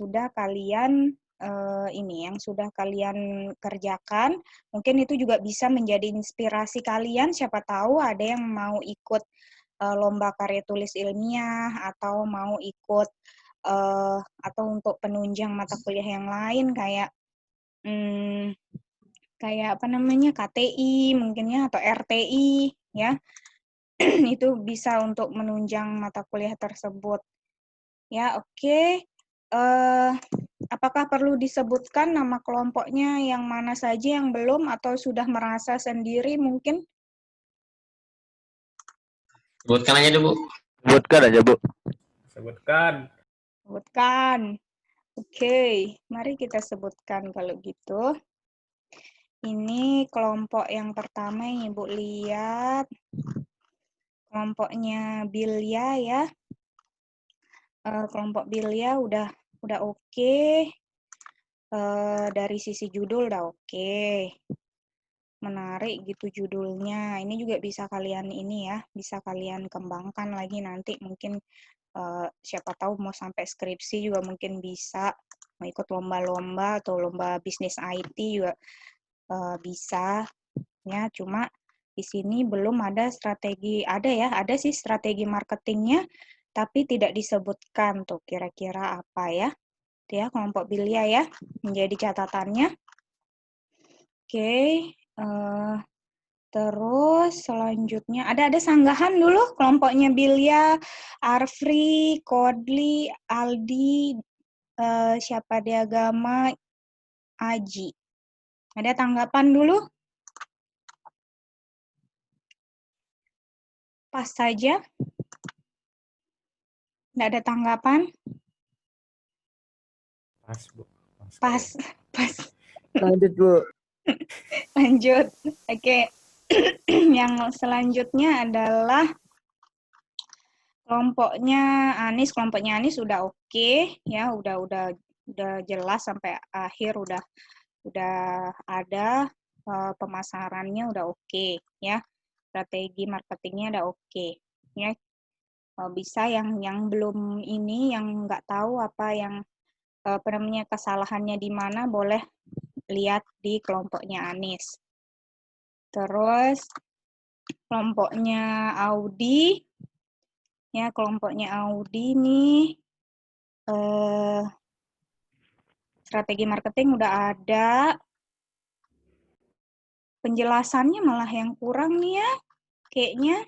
sudah kalian yang sudah kalian kerjakan. Mungkin itu juga bisa menjadi inspirasi kalian, siapa tahu ada yang mau ikut lomba karya tulis ilmiah atau mau ikut atau untuk penunjang mata kuliah yang lain kayak kayak apa namanya KTI mungkinnya atau RTI ya. Itu bisa untuk menunjang mata kuliah tersebut. Ya, oke. Apakah perlu disebutkan nama kelompoknya yang mana saja yang belum atau sudah merasa sendiri mungkin? Sebutkan aja dulu, Bu. Sebutkan aja, Bu. Sebutkan. Sebutkan. Oke, mari kita sebutkan kalau gitu. Ini kelompok yang pertama yang Ibu lihat. Kelompoknya Bilya ya. Kelompok Bilya udah oke. Dari sisi judul udah oke. Menarik gitu judulnya. Ini juga bisa kalian bisa kalian kembangkan lagi nanti mungkin siapa tahu mau sampai skripsi juga mungkin bisa, mau ikut lomba-lomba atau lomba bisnis IT juga bisa ya. Cuma di sini belum ada strategi, ada sih strategi marketingnya, tapi tidak disebutkan tuh kira-kira apa ya. Itu ya kelompok Bilya ya, menjadi catatannya. Oke. Terus selanjutnya ada sanggahan dulu kelompoknya Bilya, Arfri, Kodli, Aldi, siapa di agama, Aji. Ada tanggapan dulu? Pas saja. Nggak ada tanggapan? Pas, Bu. Pas. Lanjut, Bu. Lanjut. Oke. Yang selanjutnya adalah kelompoknya Anis. Kelompoknya Anis udah oke ya, udah jelas sampai akhir udah ada pemasarannya udah oke ya. Strategi marketingnya udah oke ya. Bisa yang belum ini yang nggak tahu apa yang kesalahannya di mana boleh lihat di kelompoknya Anis. Terus kelompoknya Audi, ya kelompoknya Audi nih strategi marketing udah ada, penjelasannya malah yang kurang nih ya, kayaknya.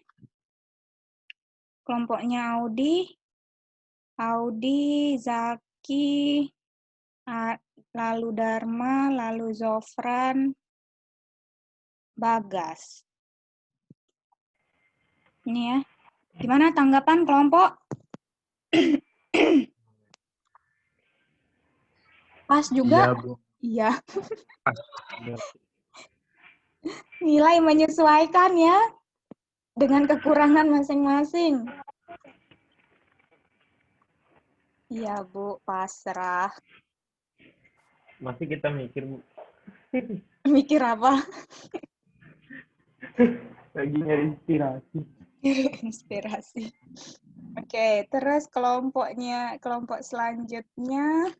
Kelompoknya Audi, Zaki, lalu Dharma, lalu Zofran, Bagas. Ini ya. Gimana tanggapan kelompok? Pas juga? Iya, Bu. Iya. Pas. Nilai menyesuaikan ya dengan kekurangan masing-masing. Iya, Bu, pasrah. Masih kita mikir, Bu. Mikir apa? Lagi nyari inspirasi. Inspirasi. Oke, terus kelompok selanjutnya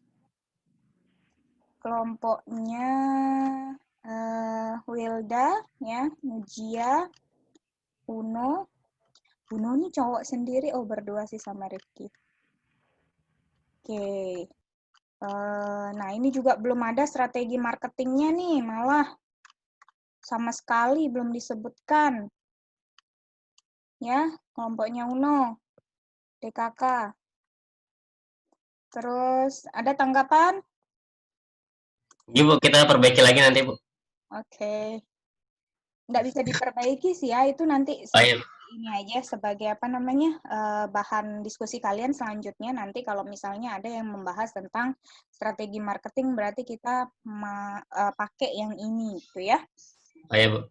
kelompoknya Wilda ya, Mujia, Uno ini cowok sendiri, berdua sih sama Rifki. Oke. Nah, ini juga belum ada strategi marketingnya nih, malah sama sekali belum disebutkan. Ya, kelompoknya Uno, DKK. Terus, ada tanggapan? Iya, Bu, kita perbaiki lagi nanti, Bu. Oke. Nggak bisa diperbaiki sih ya, itu nanti ini aja sebagai bahan diskusi kalian selanjutnya. Nanti kalau misalnya ada yang membahas tentang strategi marketing, berarti kita pakai yang ini gitu ya. Iya, Bu.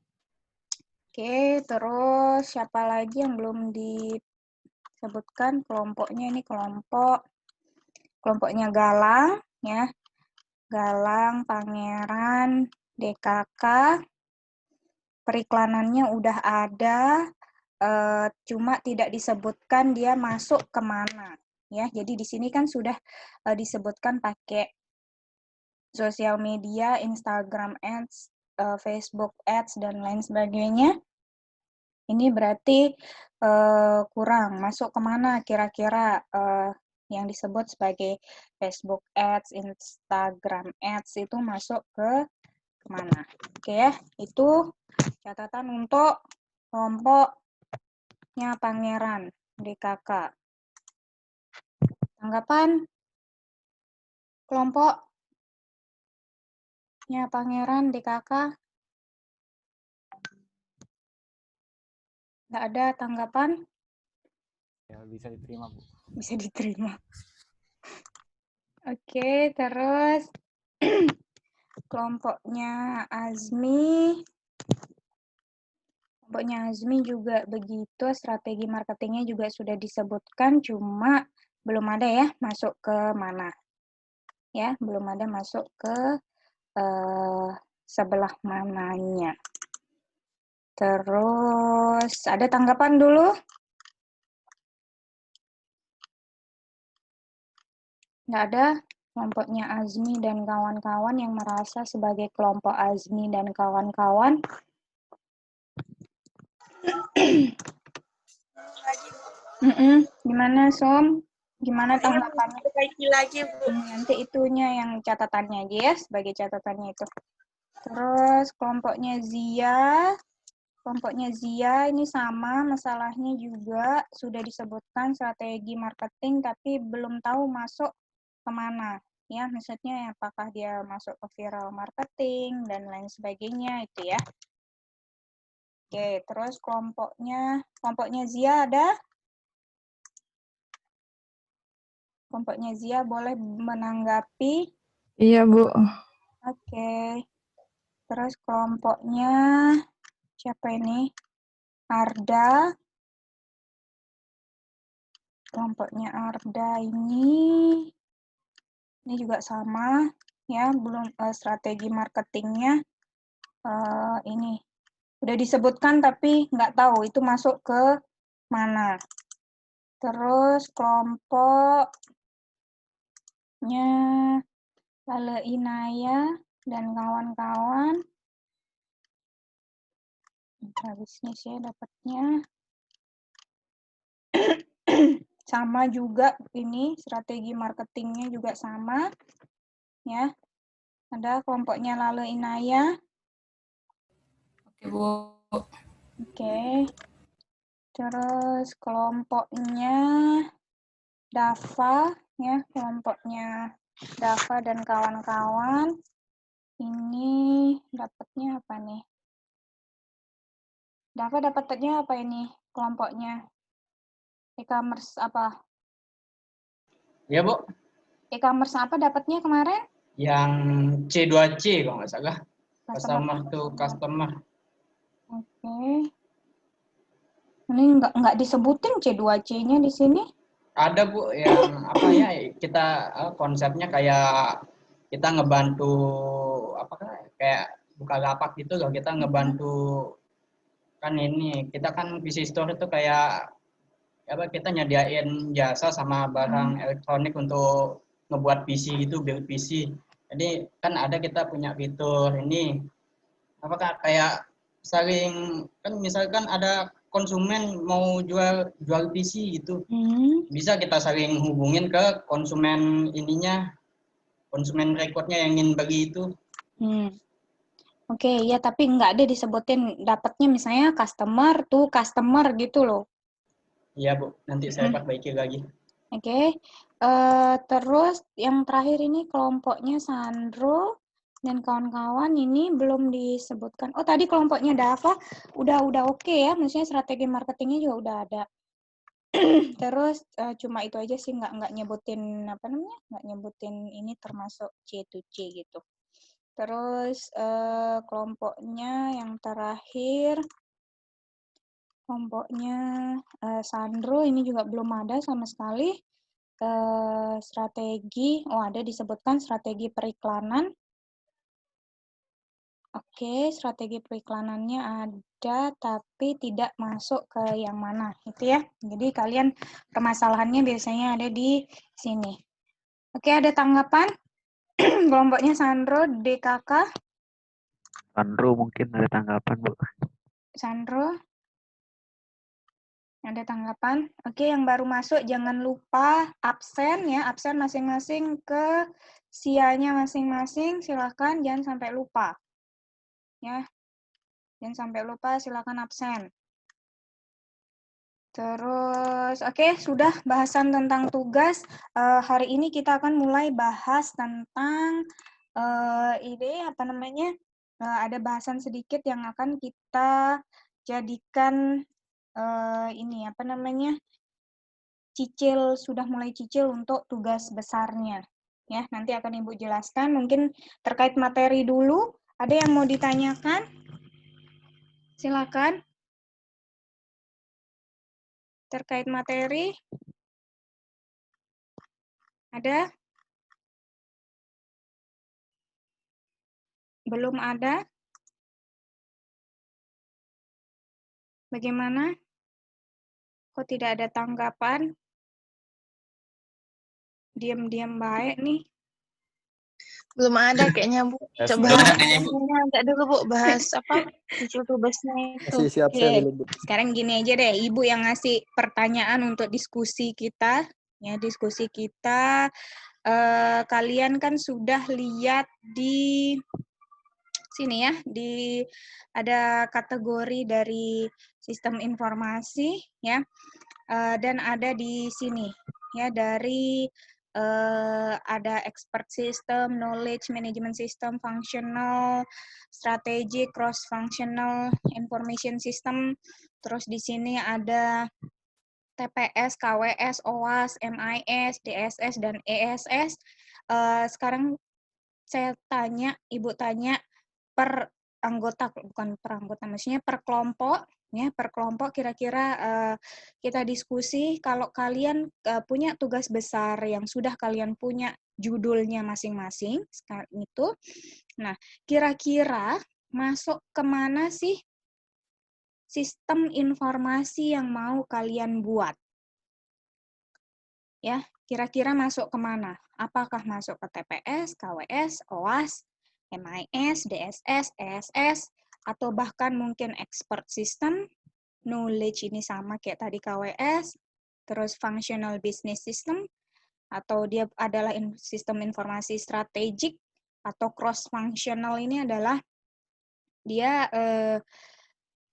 Oke, terus siapa lagi yang belum disebutkan kelompoknya? Ini kelompoknya Galang ya. Galang, Pangeran, DKK. Periklanannya udah ada, cuma tidak disebutkan dia masuk kemana. ya. Jadi di sini kan sudah disebutkan pakai sosial media, Instagram Ads, Facebook Ads, dan lain sebagainya. Ini berarti kurang. Masuk kemana kira-kira yang disebut sebagai Facebook Ads, Instagram Ads itu masuk ke kemana? Oke ya, itu catatan untuk kelompoknya Pangeran DKK. Tanggapan kelompoknya Pangeran DKK? Nggak ada tanggapan? Ya, bisa diterima, Bu. Bisa diterima. Oke, terus kelompoknya Azmi. Kelompoknya Azmi juga begitu, strategi marketingnya juga sudah disebutkan, cuma belum ada ya masuk ke mana. Ya, belum ada masuk ke sebelah mananya. Terus, ada tanggapan dulu? Nggak ada? Kelompoknya Azmi dan kawan-kawan yang merasa sebagai kelompok Azmi dan kawan-kawan. Gimana, Som? Gimana tanggapannya? Perbaiki lagi, Bu. Nanti itunya yang catatannya aja ya, sebagai catatannya itu. Terus kelompoknya Zia. Kelompoknya Zia ini sama, masalahnya juga sudah disebutkan strategi marketing, tapi belum tahu masuk kemana. Ya, maksudnya apakah dia masuk ke viral marketing, dan lain sebagainya, itu ya. Oke, terus kelompoknya Zia ada? Kelompoknya Zia boleh menanggapi? Iya, Bu. Oke. Terus kelompoknya siapa ini? Arda. Kelompoknya Arda ini juga sama ya, belum strategi marketingnya ini udah disebutkan tapi nggak tahu itu masuk ke mana. Terus kelompoknya Lale Inaya dan kawan-kawan, bisnis ya dapatnya. Sama juga ini, strategi marketingnya juga sama. Ya, ada kelompoknya Lale Inaya. Oke, Bu. Oke. Terus kelompoknya Dava, ya, kelompoknya Dava dan kawan-kawan. Ini dapatnya apa nih? Dava dapatnya apa ini? Kelompoknya e-commerce apa? Ya, Bu. E-commerce apa dapatnya kemarin? Yang C2C kalau nggak salah. Customer. Customer to customer. Oke. Ini nggak disebutin C2C-nya di sini. Ada, Bu, yang apa ya, kita konsepnya kayak kita ngebantu kayak Bukalapak gitu loh, kita ngebantu kan ini, kita kan PC store itu kayak kita nyediain jasa sama barang elektronik untuk ngebuat PC gitu, build PC. Jadi kan ada kita punya fitur ini apakah kayak saling kan misalkan ada konsumen mau jual PC gitu. Bisa kita saling hubungin ke konsumen ininya, konsumen rekodnya yang ingin bagi itu. Oke, ya tapi nggak ada disebutin dapatnya misalnya customer gitu loh. Iya, Bu, nanti saya perbaiki lagi. Oke. Terus yang terakhir ini kelompoknya Sandro dan kawan-kawan ini belum disebutkan. Oh, tadi kelompoknya Dava udah oke ya, maksudnya strategi marketingnya juga udah ada. Terus cuma itu aja sih, nggak nyebutin apa namanya, nggak nyebutin ini termasuk C2C gitu. Terus kelompoknya yang terakhir, kelompoknya Sandro ini juga belum ada sama sekali. Strategi, ada disebutkan strategi periklanan. Oke, strategi periklanannya ada, tapi tidak masuk ke yang mana, itu ya. Jadi kalian permasalahannya biasanya ada di sini. Oke, ada tanggapan? Kelompoknya Sandro, DKK. Sandro mungkin ada tanggapan, Bu. Sandro, ada tanggapan? Oke, yang baru masuk jangan lupa absen ya, absen masing-masing ke sianya masing-masing. Silakan, jangan sampai lupa. Ya, jangan sampai lupa, silakan absen. Terus, oke, sudah bahasan tentang tugas. Hari ini kita akan mulai bahas tentang ada bahasan sedikit yang akan kita jadikan sudah mulai cicil untuk tugas besarnya. Ya, nanti akan Ibu jelaskan. Mungkin terkait materi dulu. Ada yang mau ditanyakan? Silakan. Terkait materi. Ada? Belum ada? Bagaimana? Kok tidak ada tanggapan? Diam-diam baik nih. Belum ada kayaknya, Bu. Coba Belum ada kayaknya, Bu. enggak dulu, Bu, bahas apa? Cicil tugasnya itu. Masih siap-siap Oke, dulu, Bu. sekarang gini aja deh, Ibu yang ngasih pertanyaan untuk diskusi kita. Ya, diskusi kita. Kalian kan sudah lihat di sini ya, ada kategori dari sistem informasi ya, dan ada di sini ya dari ada expert system, knowledge management system, functional, strategic, cross functional information system. Terus di sini ada TPS, KWS, OWAS, MIS, DSS dan ESS. Sekarang saya tanya, Ibu tanya per anggota, bukan per anggota, maksudnya per kelompok, ya, per kelompok kira-kira kita diskusi kalau kalian punya tugas besar yang sudah kalian punya judulnya masing-masing, sekarang itu. Nah, kira-kira masuk kemana sih sistem informasi yang mau kalian buat? Ya, kira-kira masuk kemana? Apakah masuk ke TPS, KWS, OWAS, MIS, DSS, ESS, atau bahkan mungkin expert system, knowledge ini sama kayak tadi KWS, terus functional business system, atau dia adalah sistem informasi strategik, atau cross functional ini adalah dia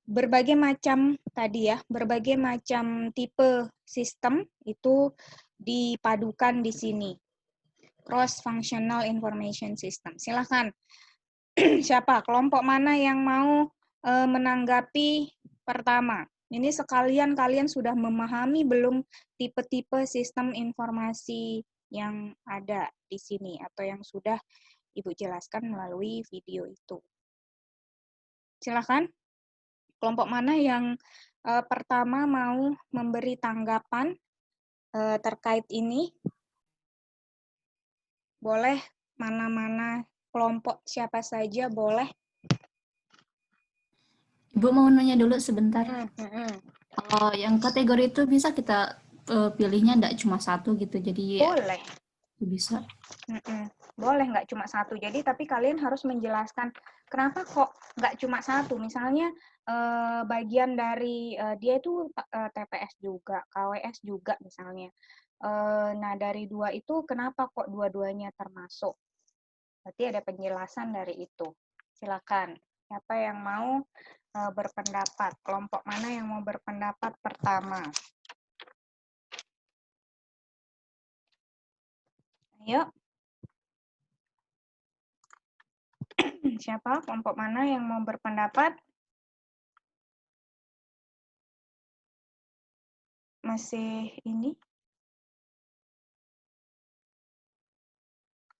berbagai macam tadi ya, berbagai macam tipe sistem itu dipadukan di sini. Cross Functional Information System. Silakan. Siapa? Kelompok mana yang mau menanggapi pertama? Ini sekalian kalian sudah memahami belum tipe-tipe sistem informasi yang ada di sini atau yang sudah Ibu jelaskan melalui video itu. Silakan. Kelompok mana yang pertama mau memberi tanggapan terkait ini? Boleh mana-mana kelompok siapa saja boleh. Ibu mau nanya dulu sebentar. Kalau yang kategori itu bisa kita pilihnya enggak cuma satu gitu, jadi Boleh. Bisa. Boleh nggak cuma satu. Jadi tapi kalian harus menjelaskan kenapa kok nggak cuma satu. Misalnya bagian dari dia itu TPS juga, KWS juga misalnya. Nah dari dua itu kenapa kok dua-duanya termasuk? Berarti ada penjelasan dari itu. Silakan. Siapa yang mau berpendapat? Kelompok mana yang mau berpendapat pertama? Ayo. Siapa? Kelompok mana yang mau berpendapat? Masih ini?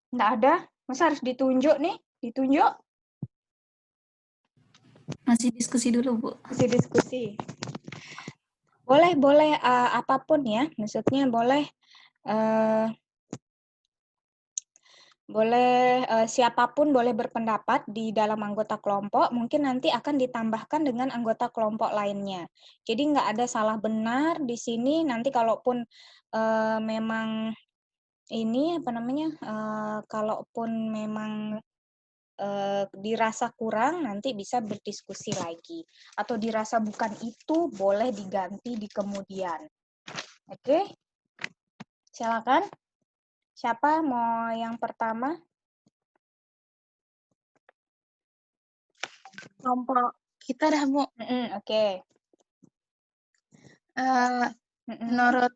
Nggak ada? Masa harus ditunjuk nih? Ditunjuk? Masih diskusi dulu, Bu. Masih diskusi. Boleh apapun ya. Maksudnya boleh Boleh siapapun boleh berpendapat di dalam anggota kelompok, mungkin nanti akan ditambahkan dengan anggota kelompok lainnya. Jadi nggak ada salah benar di sini, nanti kalaupun memang ini apa namanya, kalaupun memang dirasa kurang, nanti bisa berdiskusi lagi. Atau dirasa bukan itu, boleh diganti di kemudian. Oke? Silakan. Siapa mau yang pertama? Kelompok kita dah, Bu. Oke. Menurut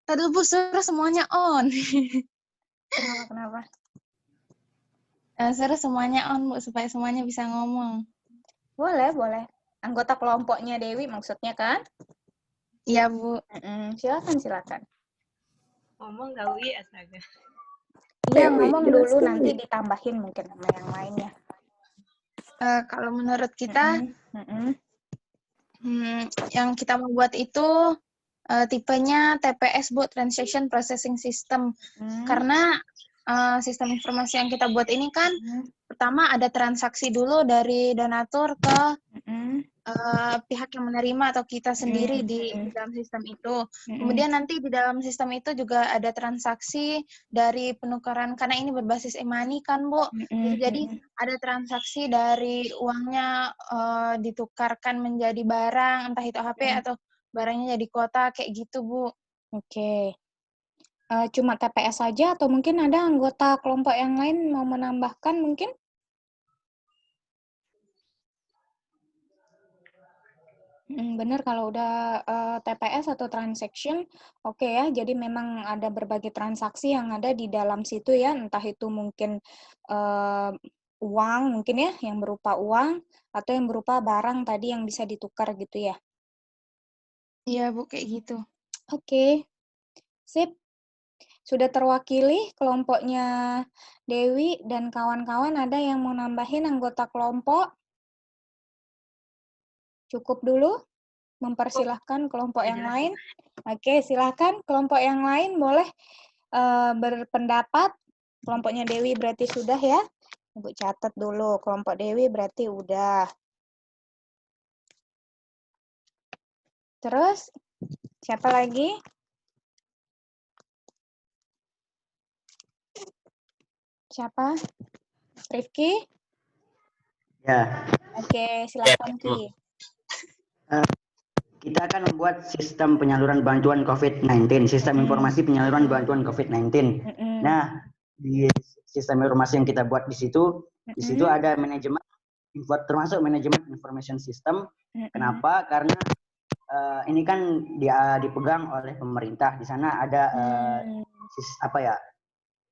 tadi Bu suruh semuanya on. Kenapa? Suruh semuanya on, Bu, supaya semuanya bisa ngomong. Boleh. Anggota kelompoknya Dewi maksudnya kan? Iya, Bu. Silakan. Ngomong gak Wi, astaga. Iya, ngomong dulu, nanti ditambahin mungkin sama yang lainnya. Kalau menurut kita, yang kita mau buat itu tipenya TPS, Bu, Transaction Processing System. Karena sistem informasi yang kita buat ini kan, pertama ada transaksi dulu dari donatur ke pihak yang menerima atau kita sendiri di dalam sistem itu. Kemudian nanti di dalam sistem itu juga ada transaksi dari penukaran, karena ini berbasis e-money kan, Bu. Jadi ada transaksi dari uangnya ditukarkan menjadi barang, entah itu HP atau barangnya jadi kuota, kayak gitu, Bu. Oke. Cuma TPS saja atau mungkin ada anggota kelompok yang lain mau menambahkan mungkin? Benar kalau udah TPS atau transaction, oke ya. Jadi memang ada berbagai transaksi yang ada di dalam situ ya, entah itu mungkin uang mungkin ya, yang berupa uang atau yang berupa barang tadi yang bisa ditukar gitu ya. Iya, Bu, kayak gitu. Oke. Sip. Sudah terwakili kelompoknya Dewi dan kawan-kawan, ada yang mau nambahin anggota kelompok? Cukup dulu? Mempersilahkan kelompok yang lain. Oke, silahkan kelompok yang lain boleh berpendapat. Kelompoknya Dewi berarti sudah ya. Ibu catat dulu, kelompok Dewi berarti udah. Terus, siapa lagi? Siapa? Rifki? Ya. Oke, silakan Ki. Kita akan membuat sistem penyaluran bantuan COVID-19, sistem informasi penyaluran bantuan COVID-19. Nah, di sistem informasi yang kita buat di situ ada manajemen, termasuk manajemen information system. Kenapa? Karena ini kan dipegang oleh pemerintah. Di sana ada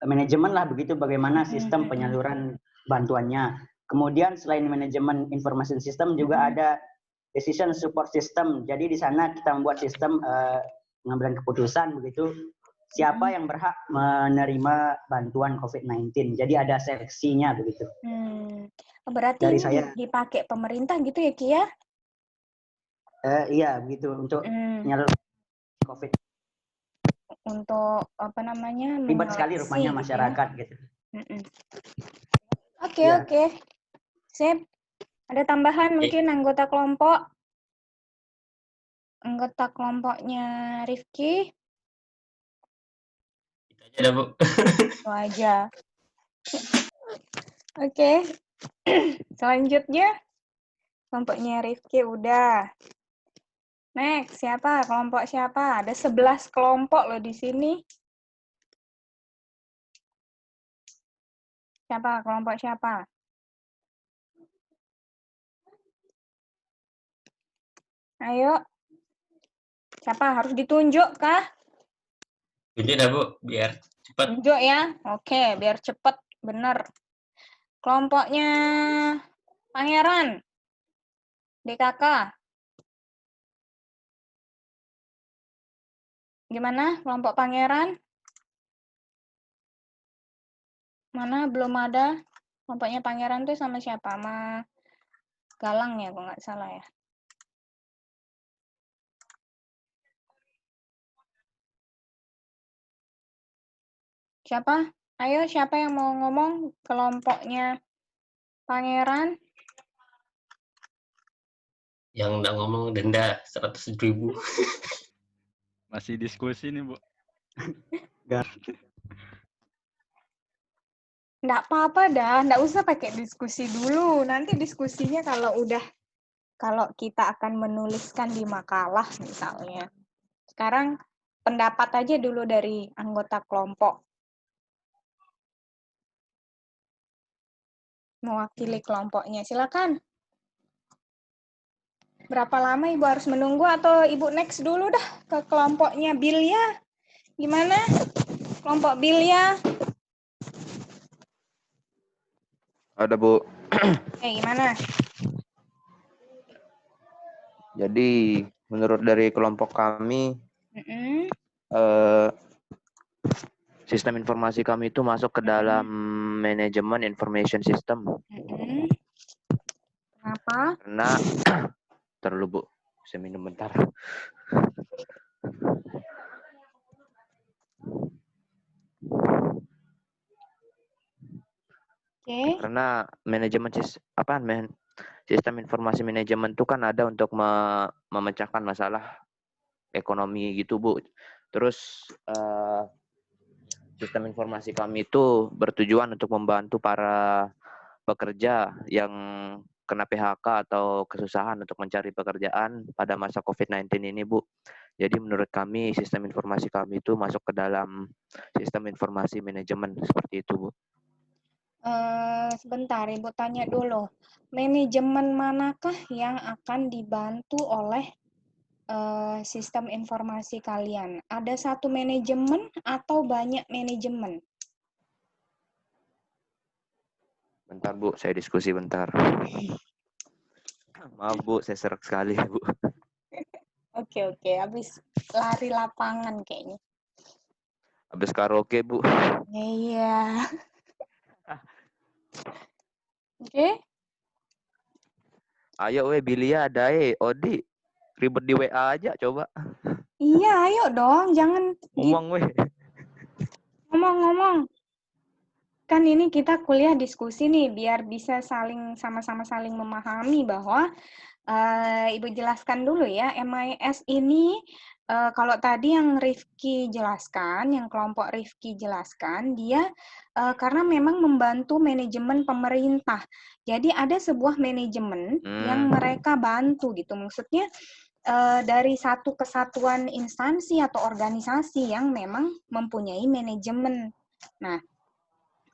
manajemen lah begitu, bagaimana sistem penyaluran bantuannya. Kemudian selain manajemen information system juga ada decision support system. Jadi di sana kita membuat sistem pengambilan keputusan begitu. Siapa yang berhak menerima bantuan COVID-19. Jadi ada seleksinya begitu. Berarti dari ini saya dipakai pemerintah gitu ya Ki ya? Iya begitu, untuk menyalurkan COVID. Untuk apa namanya? Ribet sekali rupanya gitu masyarakat ya? gitu. Oke. Sip. Ada tambahan mungkin anggota kelompok? Anggota kelompoknya Rifki? Itu aja, Bu. Itu aja. Oke. Selanjutnya, kelompoknya Rifki udah. Next, siapa? Kelompok siapa? Ada 11 kelompok loh di sini. Siapa? Kelompok siapa? Ayo. Siapa? Harus ditunjuk kah? Tunjuk dah, Bu, biar cepat. Tunjuk ya. Oke, biar cepet. Bener. Kelompoknya Pangeran. DKK. Gimana kelompok Pangeran? Mana belum ada. Kelompoknya Pangeran tuh sama siapa? Sama Galang ya, kalau nggak salah ya. Siapa? Ayo, siapa yang mau ngomong? Kelompoknya Pangeran? Yang nggak ngomong denda 100.000. Masih diskusi nih, Bu. Nggak apa-apa dah, nggak usah pakai diskusi dulu. Nanti diskusinya kalau kita akan menuliskan di makalah misalnya. Sekarang pendapat aja dulu dari anggota kelompok. Mewakili kelompoknya, silakan. Berapa lama Ibu harus menunggu atau Ibu next dulu dah ke kelompoknya Bilya? Gimana? Kelompok Bilya? Ada, Bu. Gimana? Jadi menurut dari kelompok kami, sistem informasi kami itu masuk ke dalam manajemen information system. Kenapa? Karena terlalu, Bu, saya minum bentar. Karena manajemen sistem informasi manajemen itu kan ada untuk memecahkan masalah ekonomi gitu, Bu. Terus sistem informasi kami itu bertujuan untuk membantu para pekerja yang kena PHK atau kesusahan untuk mencari pekerjaan pada masa COVID-19 ini, Bu. Jadi menurut kami sistem informasi kami itu masuk ke dalam sistem informasi manajemen seperti itu, Bu. Sebentar, Ibu tanya dulu. Manajemen manakah yang akan dibantu oleh sistem informasi kalian? Ada satu manajemen atau banyak manajemen? Bentar, Bu, saya diskusi bentar. Maaf, Bu, saya serak sekali, Bu. Oke, habis lari lapangan kayaknya. Habis karaoke, Bu. Iya. Oke. Ayo, Bilya, ada Odi. Ribet di WA aja, coba. Iya, ayo dong, jangan ngomong, ngomong. Kan ini kita kuliah diskusi nih, biar bisa sama-sama saling memahami bahwa Ibu jelaskan dulu ya, MIS ini kalau tadi yang Rifki jelaskan, yang kelompok Rifki jelaskan, dia karena memang membantu manajemen pemerintah. Jadi ada sebuah manajemen yang mereka bantu gitu. Maksudnya dari satu kesatuan instansi atau organisasi yang memang mempunyai manajemen. Nah,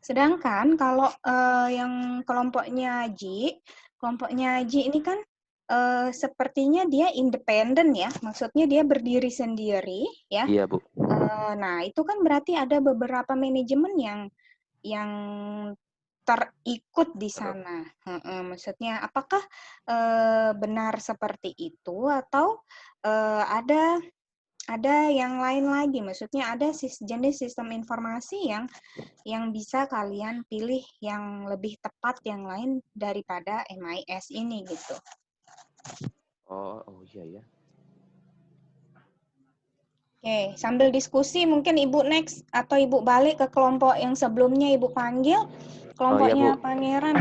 sedangkan kalau yang kelompoknya Haji ini kan sepertinya dia independen ya, maksudnya dia berdiri sendiri ya. Iya, Bu. Nah, itu kan berarti ada beberapa manajemen yang terikut di sana. Maksudnya apakah benar seperti itu atau ada yang lain lagi? Maksudnya ada jenis sistem informasi yang bisa kalian pilih yang lebih tepat yang lain daripada MIS ini gitu. Oh iya ya. Oke, sambil diskusi mungkin Ibu next atau Ibu balik ke kelompok yang sebelumnya Ibu panggil, kelompoknya Pangeran.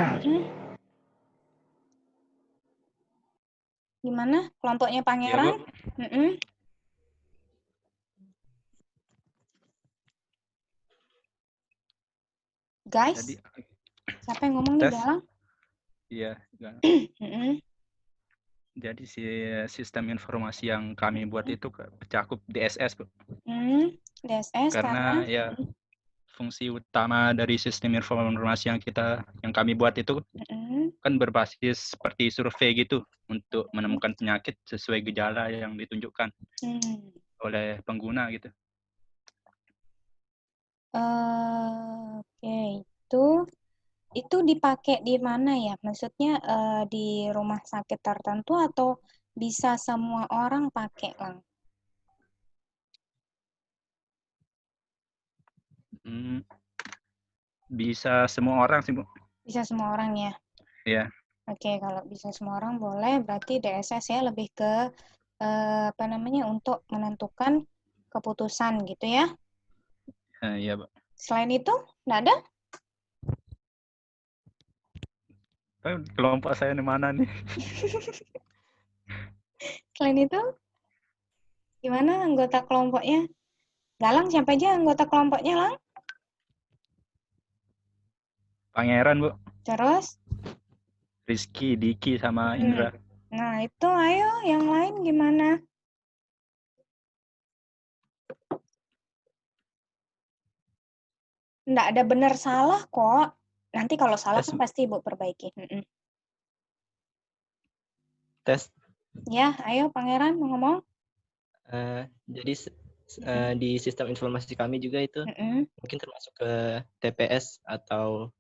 Gimana? Kelompoknya Pangeran? Ya, Guys, siapa yang ngomong di dalam? Iya. Jadi sistem informasi yang kami buat itu mencakup DSS, Bu. DSS karena ya fungsi utama dari sistem informasi yang kami buat itu kan berbasis seperti survei gitu untuk menemukan penyakit sesuai gejala yang ditunjukkan oleh pengguna gitu. Oke, itu dipakai di mana ya? Maksudnya di rumah sakit tertentu atau bisa semua orang pakai lang? Bisa semua orang sih, Bu. Bisa semua orang ya? Iya. Oke, kalau bisa semua orang boleh, berarti DSS ya lebih ke untuk menentukan keputusan gitu ya? Iya, Bu. Selain itu, nggak ada? Kelompok saya di mana nih? Selain itu, gimana anggota kelompoknya? Galang, siapa aja anggota kelompoknya, Lang? Pangeran, Bu. Terus? Rizky, Diki, sama Indra. Nah, itu ayo yang lain gimana? Nggak ada benar salah kok. Nanti kalau salah kan pasti Ibu perbaiki. Tes. Ya, ayo Pangeran mau ngomong. Jadi di sistem informasi kami juga itu mungkin termasuk ke TPS atau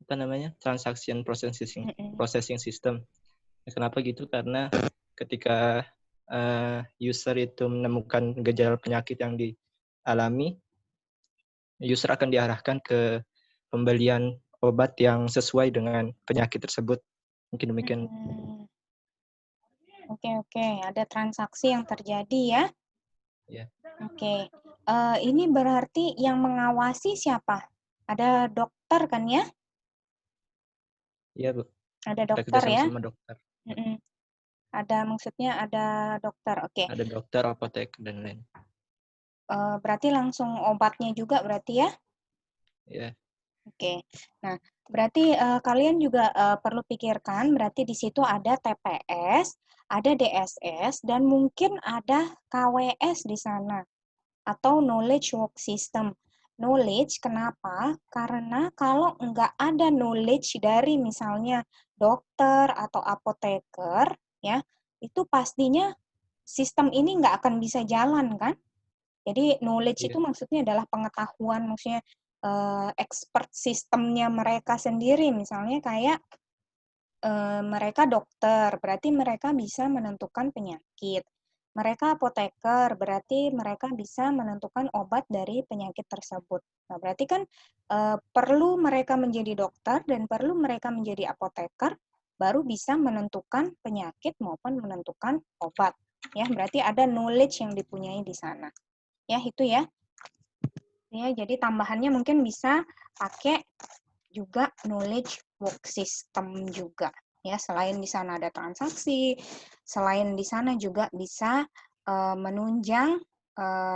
apa namanya, transaction processing system. Kenapa gitu? Karena ketika user itu menemukan gejala penyakit yang dialami, user akan diarahkan ke pembelian obat yang sesuai dengan penyakit tersebut. Mungkin demikian. Oke. Ada transaksi yang terjadi ya. Ya. Oke. Ini berarti yang mengawasi siapa? Ada dokter kan ya? Iya, Bu. Ada Kita dokter ya? sama dokter. Maksudnya ada dokter. Oke. Ada dokter, apotek, dan lain. Berarti langsung obatnya juga berarti ya? Iya. Oke. Nah, berarti kalian juga perlu pikirkan, berarti di situ ada TPS, ada DSS, dan mungkin ada KWS di sana, atau Knowledge Work System. Knowledge, kenapa? Karena kalau nggak ada knowledge dari misalnya dokter atau apoteker, ya, itu pastinya sistem ini nggak akan bisa jalan, kan? Jadi knowledge itu maksudnya adalah pengetahuan, maksudnya expert sistemnya mereka sendiri. Misalnya kayak mereka dokter, berarti mereka bisa menentukan penyakit. Mereka apoteker, berarti mereka bisa menentukan obat dari penyakit tersebut. Nah, berarti kan perlu mereka menjadi dokter dan perlu mereka menjadi apoteker, baru bisa menentukan penyakit maupun menentukan obat. Ya, berarti ada knowledge yang dipunyai di sana. Ya, itu ya. Ya, jadi tambahannya mungkin bisa pakai juga knowledge work system juga. Ya, selain di sana ada transaksi, selain di sana juga bisa menunjang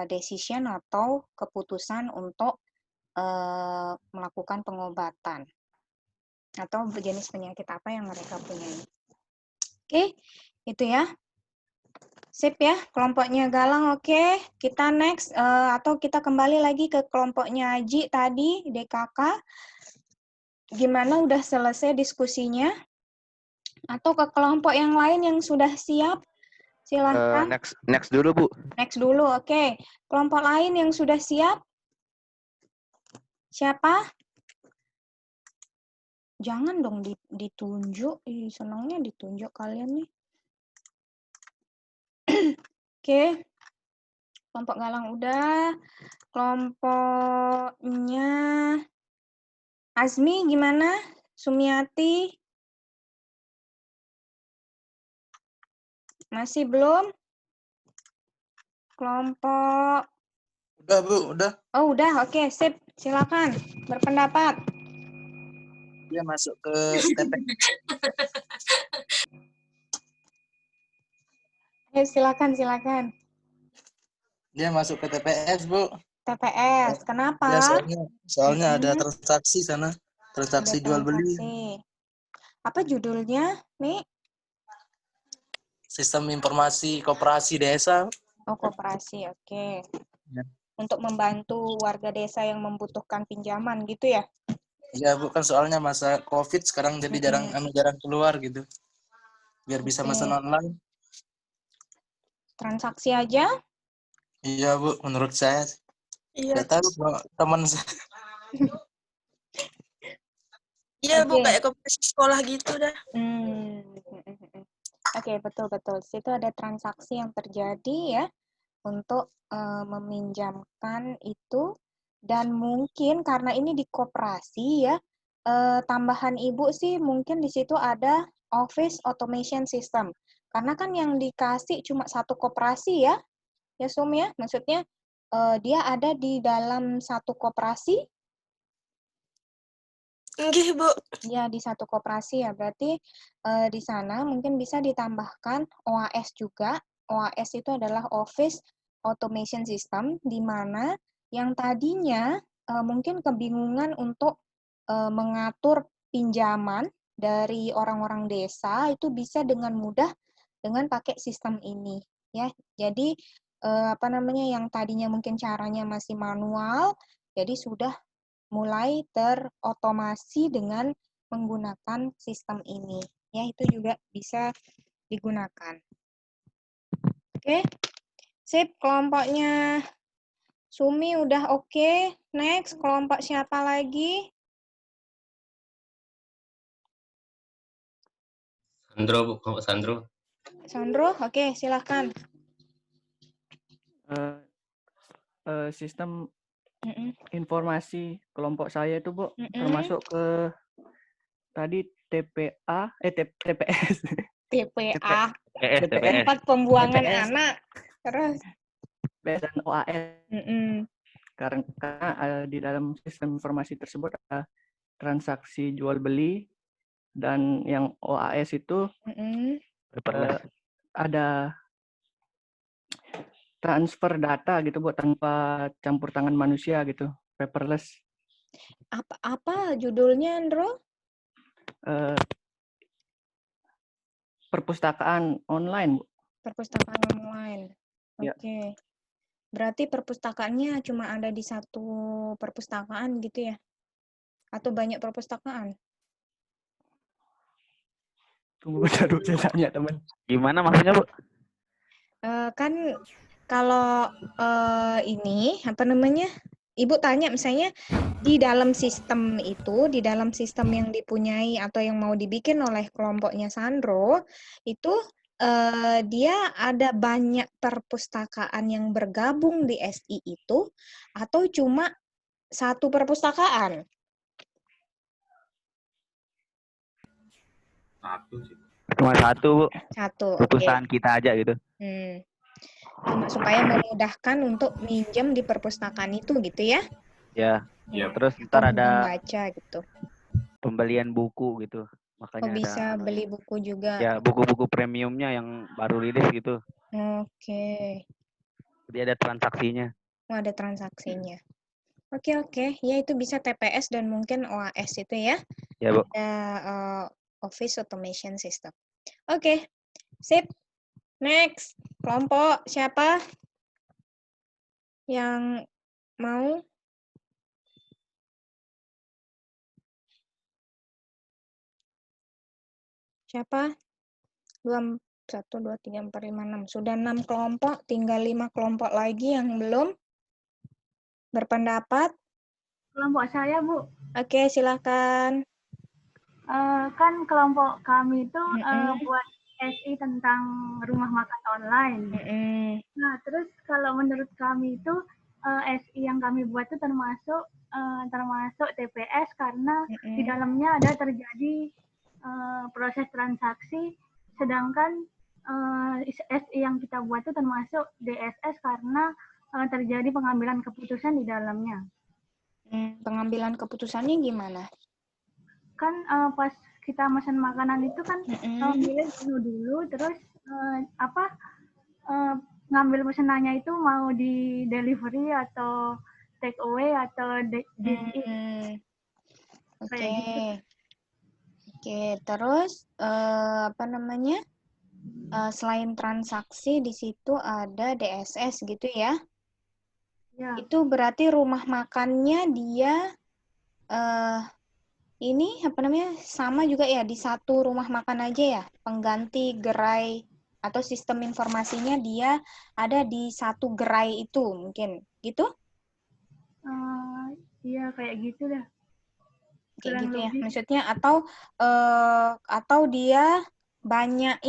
decision atau keputusan untuk melakukan pengobatan atau jenis penyakit apa yang mereka punyai. Oke, itu ya. Sip ya, kelompoknya Galang oke. Kita next, atau kita kembali lagi ke kelompoknya Aji tadi, DKK. Gimana, udah selesai diskusinya? Atau ke kelompok yang lain yang sudah siap? Silahkan. Next dulu, Bu. Next dulu, oke. Kelompok lain yang sudah siap? Siapa? Jangan dong ditunjuk. Senangnya ditunjuk kalian nih. Oke. Kelompok Galang udah. Kelompoknya Azmi gimana? Sumiati? Masih belum? Kelompok... Udah, Bu. Udah. Oh, udah. Oke, sip. Silakan berpendapat. Dia masuk ke TPS. Ayo, silakan. Dia masuk ke TPS, Bu. TPS, kenapa? Ya, soalnya ada transaksi sana. Transaksi jual beli. Apa judulnya, Mi? Sistem informasi koperasi desa. Oh, koperasi, oke. Ya. Untuk membantu warga desa yang membutuhkan pinjaman gitu ya? Iya, Bu, kan soalnya masa COVID sekarang jadi jarang keluar gitu. Biar bisa pesan online. Transaksi aja? Iya, Bu, menurut saya. Iya. Nggak tahu teman saya. Iya, Bu, kayak koperasi sekolah gitu dah. Oke, betul. Di situ ada transaksi yang terjadi ya untuk meminjamkan itu, dan mungkin karena ini di koperasi ya, tambahan Ibu sih mungkin di situ ada office automation system. Karena kan yang dikasih cuma satu koperasi ya Sum ya, maksudnya dia ada di dalam satu koperasi Nggih, Bu. Ya, di satu koperasi ya. Berarti di sana mungkin bisa ditambahkan OAS juga. OAS itu adalah Office Automation System, di mana yang tadinya mungkin kebingungan untuk mengatur pinjaman dari orang-orang desa, itu bisa dengan mudah dengan pakai sistem ini. Ya, jadi apa namanya, yang tadinya mungkin caranya masih manual, jadi sudah mulai terotomasi dengan menggunakan sistem ini. Ya, itu juga bisa digunakan. Oke, sip, kelompoknya Sumi udah oke. Next, kelompok siapa lagi? Sandro, Bu, kelompok Sandro. Sandro, oke, silahkan. Sistem informasi kelompok saya itu, Bu, termasuk ke tadi TPA, TPS. TPA, TPS. tempat pembuangan TPS. anak. Terus? TPS dan OAS. Karena di dalam sistem informasi tersebut ada transaksi jual beli, dan yang OAS itu ada transfer data gitu, Bu, tanpa campur tangan manusia gitu, paperless. Apa judulnya, Andro? Perpustakaan online, Bu. Perpustakaan online. Ya. Oke. Berarti perpustakaannya cuma ada di satu perpustakaan gitu ya? Atau banyak perpustakaan? Tunggu bentar, Bu, saya tanya teman. Gimana maksudnya, Bu? Kan kalau ini apa namanya? Ibu tanya misalnya di dalam sistem itu, di dalam sistem yang dipunyai atau yang mau dibikin oleh kelompoknya Sandro, itu dia ada banyak perpustakaan yang bergabung di SI itu, atau cuma satu perpustakaan? Cuma satu, Bu. Satu, Perpustakaan kita aja gitu. Cuma supaya memudahkan untuk minjem di perpustakaan itu gitu ya? Ya. Terus Atau ntar ada membaca gitu. pembelian buku gitu. Oh, Makanya bisa ada beli buku juga. ya buku-buku premiumnya yang baru rilis gitu. Oke. Jadi ada transaksinya. Oh, ada transaksinya. Oke. Ya, itu bisa TPS dan mungkin OAS itu ya. Ya, Bu. Ada Office Automation System. Oke. Sip. Next. Kelompok siapa yang mau? Siapa? 1, 2, 3, 4, 5, 6. Sudah 6 kelompok, tinggal 5 kelompok lagi yang belum berpendapat. Kelompok saya, Bu. Oke, silakan. Kan kelompok kami itu buat SI tentang rumah makan online. Nah, terus kalau menurut kami itu SI yang kami buat itu termasuk TPS karena di dalamnya ada terjadi proses transaksi, sedangkan SI yang kita buat itu termasuk DSS karena terjadi pengambilan keputusan di dalamnya. Pengambilan keputusannya gimana? Kan pas kita pesan makanan itu kan milih menu dulu, terus ngambil pesanannya itu mau di delivery atau take away atau dine-in. Oke, terus apa namanya? Selain transaksi di situ ada DSS gitu ya? Ya. Itu berarti rumah makannya dia ini apa namanya, sama juga ya, di satu rumah makan aja ya, pengganti gerai atau sistem informasinya dia ada di satu gerai itu mungkin gitu? Iya kayak gitu dah. Kayak gitu ya, maksudnya atau dia banyak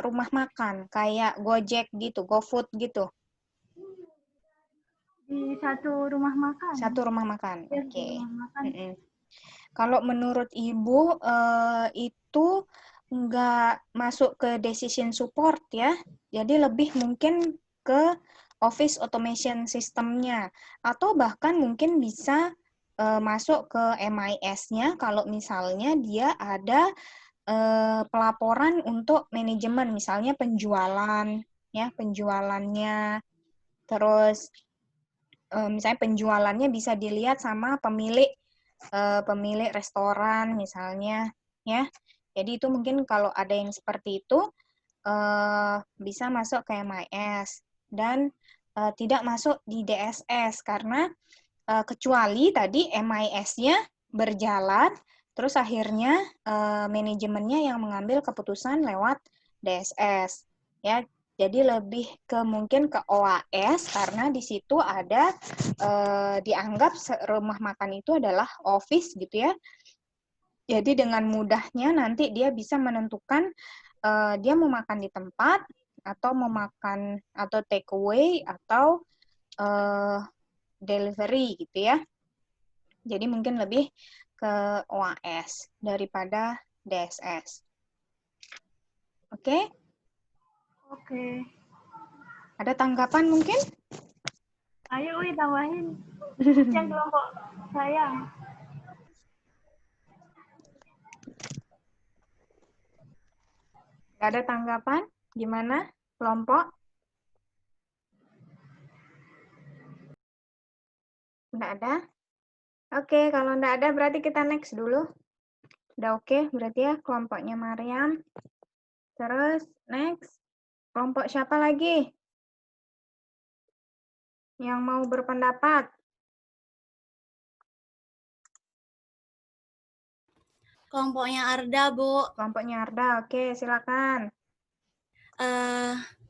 rumah makan kayak Gojek gitu, GoFood gitu? Di satu rumah makan. Satu rumah makan, ya, oke. Okay. Kalau menurut Ibu itu nggak masuk ke decision support ya, jadi lebih mungkin ke Office Automation System-nya, atau bahkan mungkin bisa masuk ke MIS-nya kalau misalnya dia ada pelaporan untuk manajemen, misalnya penjualan, ya penjualannya, terus misalnya penjualannya bisa dilihat sama pemilik restoran misalnya, ya. Jadi itu mungkin kalau ada yang seperti itu bisa masuk ke MIS dan tidak masuk di DSS karena kecuali tadi MIS-nya berjalan, terus akhirnya manajemennya yang mengambil keputusan lewat DSS, ya. Jadi lebih ke mungkin ke OAS karena di situ ada dianggap rumah makan itu adalah office gitu ya. Jadi dengan mudahnya nanti dia bisa menentukan dia mau makan di tempat atau mau makan atau take away atau delivery gitu ya. Jadi mungkin lebih ke OAS daripada DSS. Oke? Oke. Ada tanggapan mungkin? Ayo, tambahin. Yang kelompok saya. Gak ada tanggapan? Gimana kelompok? Nggak ada? Oke, kalau nggak ada berarti kita next dulu. Udah oke, berarti ya kelompoknya Mariam. Terus next, kelompok siapa lagi yang mau berpendapat? Kelompoknya Arda, Bu. Kelompoknya Arda, oke, silakan.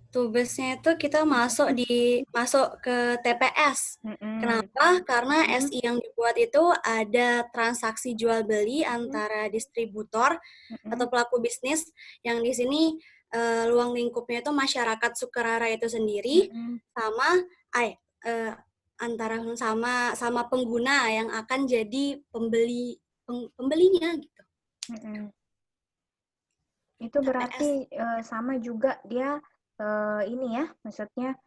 Tugasnya itu kita masuk ke TPS. Kenapa? Karena SI yang dibuat itu ada transaksi jual beli antara distributor atau pelaku bisnis yang di sini ruang lingkupnya itu masyarakat Sukarara itu sendiri sama antara sama pengguna yang akan jadi pembelinya gitu. Itu berarti sama juga dia ini ya, maksudnya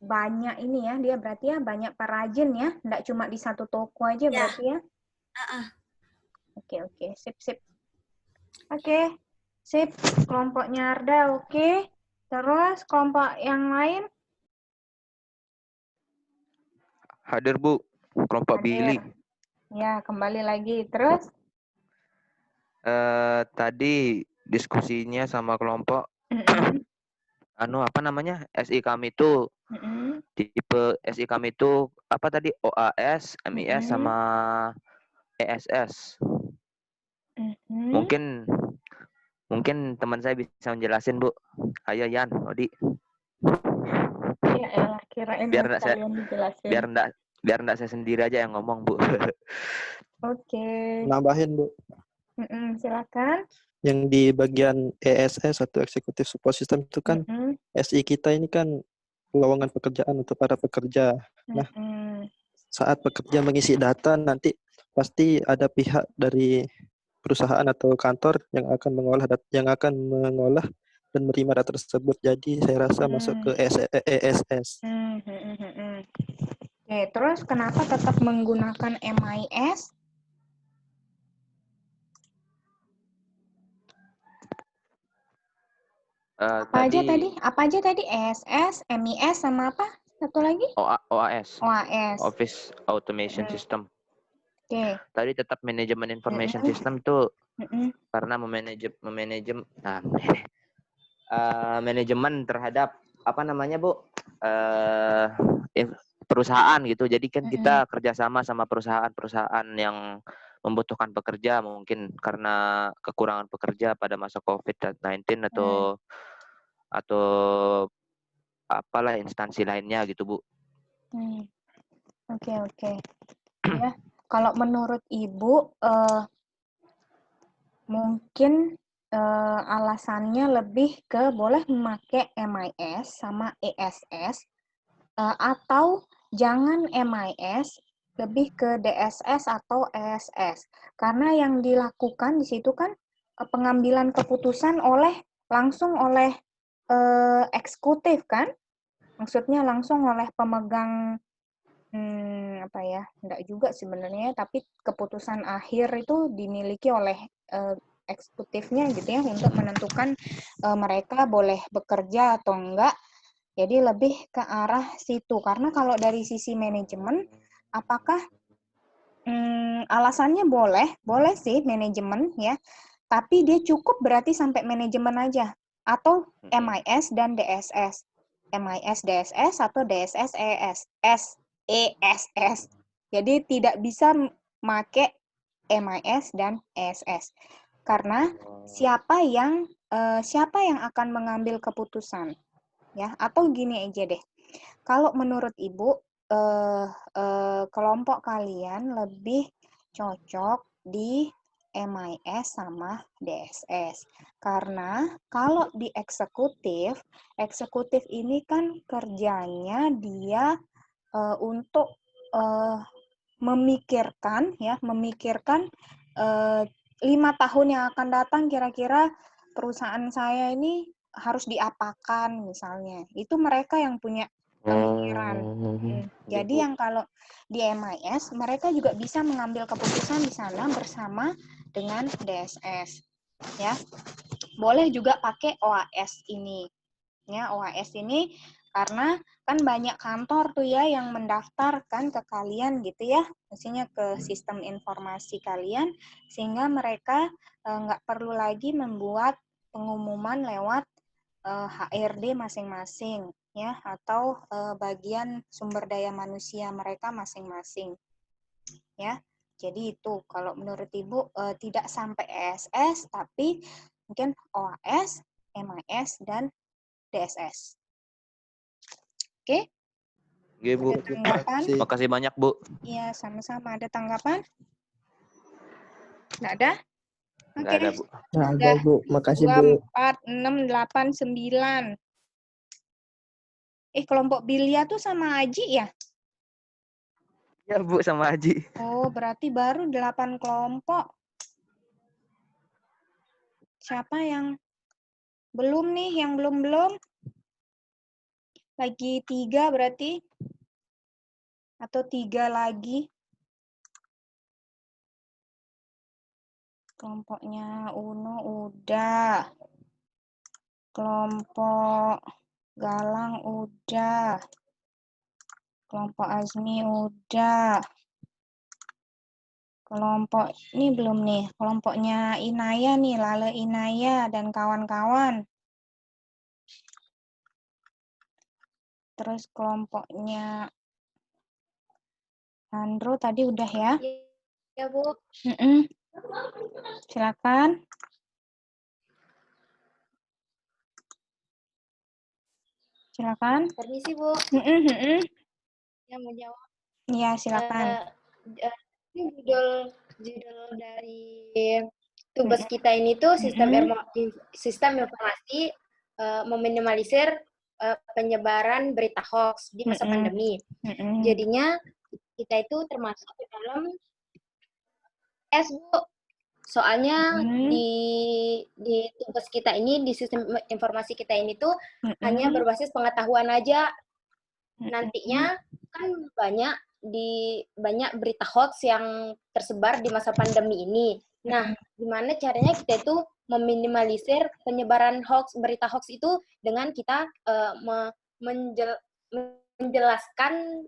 banyak ini ya, dia berarti ya banyak perajin ya, enggak cuma di satu toko aja berarti ya. Oke, sip. Oke, sip, kelompoknya Arda, oke. Terus kelompok yang lain? Hadir, Bu. Kelompok Billy. Ya, kembali lagi. Terus? Tadi diskusinya sama kelompok SI kami itu tipe SI kami itu apa tadi OAS, MIS sama ESS. Mungkin teman saya bisa menjelasin, Bu. Ayo Yan, Odi. Ya, kirain biar enggak saya sendiri aja yang ngomong, Bu. Oke. Nambahin, Bu. Silakan. Yang di bagian ESS atau Executive Support System itu kan SI kita ini kan lowongan pekerjaan untuk para pekerja. Nah, saat pekerja mengisi data nanti pasti ada pihak dari perusahaan atau kantor yang akan mengolah dan menerima data tersebut. Jadi saya rasa masuk ke ESS. Oke, terus kenapa tetap menggunakan MIS? Apa aja tadi? ESS, MIS, sama apa? Satu lagi? OAS. OAS. Office Automation System. Oke. Tadi tetap manajemen information system itu karena manajemen terhadap Bu? Perusahaan gitu. Jadi kan kita kerjasama sama perusahaan yang membutuhkan pekerja mungkin karena kekurangan pekerja pada masa COVID-19 atau apalah instansi lainnya gitu, Bu. Oke. Ya, kalau menurut Ibu mungkin alasannya lebih ke boleh memakai MIS sama ESS atau jangan MIS, lebih ke DSS atau ESS. Karena yang dilakukan di situ kan pengambilan keputusan langsung oleh eksekutif kan? Maksudnya langsung oleh pemegang apa ya, enggak juga sebenarnya, tapi keputusan akhir itu dimiliki oleh eksekutifnya gitu ya, untuk menentukan mereka boleh bekerja atau enggak. Jadi lebih ke arah situ, karena kalau dari sisi manajemen, apakah alasannya boleh sih manajemen ya, tapi dia cukup berarti sampai manajemen aja, atau MIS dan DSS. MIS DSS atau DSS ESS. Jadi tidak bisa make MIS dan ESS. Karena siapa yang akan mengambil keputusan? Ya, atau gini aja deh. Kalau menurut Ibu, kelompok kalian lebih cocok di MIS sama DSS. Karena kalau di eksekutif ini kan kerjanya dia untuk memikirkan 5 tahun yang akan datang kira-kira perusahaan saya ini harus diapakan misalnya. Itu mereka yang punya pemikiran. Jadi yang kalau di MIS mereka juga bisa mengambil keputusan di sana bersama dengan DSS. Ya. Boleh juga pakai OAS ini. Ya, OAS ini karena kan banyak kantor tuh ya yang mendaftarkan ke kalian gitu ya, maksudnya ke sistem informasi kalian, sehingga mereka nggak perlu lagi membuat pengumuman lewat HRD masing-masing ya, atau bagian sumber daya manusia mereka masing-masing ya. Jadi itu kalau menurut Ibu tidak sampai ESS, tapi mungkin OAS, MIS, dan DSS. Oke? Oke, Bu. Ada tanggapan? Makasih banyak, Bu. Iya, sama-sama. Ada tanggapan? Nggak ada? Oke. Nggak ada, Bu. Nggak ada, Bu. Makasih, Bu. 2, 4, 6, 8, 9. Kelompok Bilia tuh sama Aji ya? Ya, Bu, sama Aji. Oh, berarti baru 8 kelompok. Siapa yang belum nih? Yang belum-belum? Lagi 3 berarti? Atau 3 lagi? Kelompoknya Uno udah. Kelompok Galang udah. Kelompok Azmi udah. Kelompok ini belum nih. Kelompoknya Inaya nih, Lale Inaya dan kawan-kawan. Terus kelompoknya Andro tadi udah ya? Ya, Bu. Silakan. Silakan. Permisi, Bu. Yang mau jawab. Iya, silakan. Ini judul dari tugas kita ini tuh sistem informasi meminimalisir penyebaran berita hoax di masa pandemi. Jadinya kita itu termasuk di dalam Bu. Soalnya di tugas kita ini, di sistem informasi kita ini tuh hanya berbasis pengetahuan aja. Nantinya kan banyak berita hoax yang tersebar di masa pandemi ini. Nah, gimana caranya kita itu meminimalisir penyebaran berita hoax itu dengan kita menjelaskan